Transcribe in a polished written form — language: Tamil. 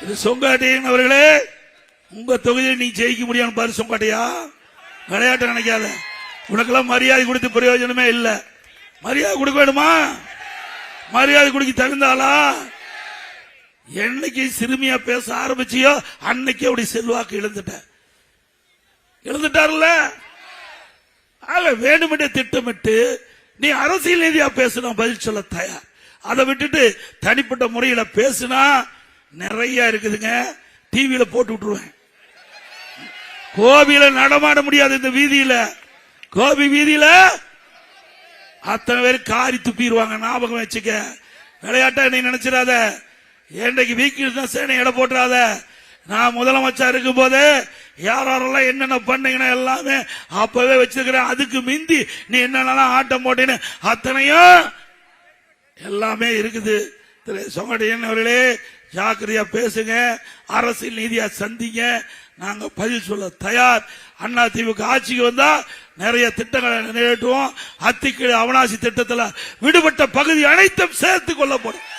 இது சொங்காட்டையன் அவர்களே, உங்க தொகுதியில் நீ ஜெயிக்க முடியும் பாரு. சொங்காட்டையா விளையாட்டு நினைக்காத. உனக்கெல்லாம் மரியாதை கொடுத்து பிரயோஜனமே இல்ல. மரியாதை கொடுக்க வேணுமா? மரியாதை கொடுக்க தகுந்தாளா? என்னைக்கு சிறுமியா பேச ஆரம்பிச்சியோ அன்னைக்கு அப்படி செல்வாக்கு இழந்துட்டார்ல. ஆக வேண்டுமென்றே திட்டமிட்டு நீ அரசியல் ரீதியா பேசினா பதில் சொல்ல தயார். அதை விட்டுட்டு தனிப்பட்ட முறையில பேசினா நிறைய இருக்குதுங்க. டிவியில போட்டு விட்டுருவேன். கோபியில நடமாட முடியாது. இந்த வீதியில, கோபி வீதியில அத்தனை பேர் காரி துப்பிடுவாங்க. ஞாபகம் வச்சுக்க. விளையாட்டா நீ நினைச்சிடாத. என்னைக்கு வீக்கில் சேனை எடை போட்டுறாத. நான் முதலமைச்சர் இருக்கும் போது யாரெல்லாம் என்னென்ன பண்ணீங்கன்னா எல்லாமே அப்பவே வச்சிருக்கிறேன். அதுக்கு மிந்தி நீ என்னென்னலாம் ஆட்டம் போட்டேன்னு அத்தனையும் எல்லாமே இருக்குது. சொங்கடையன் அவர்களே, ஜாக்கிரதையா பேசுங்க. அரசியல் நீதியா சந்திங்க. நாங்க பதில் சொல்ல தயார். அண்ணா திமுக ஆட்சிக்கு வந்தா நிறைய திட்டங்களை நிறைவேற்றுவோம். அத்திக்கீழ் அவனாசி திட்டத்தில் விடுபட்ட பகுதி அனைத்தும் சேர்த்துக் கொள்ளப்படும்.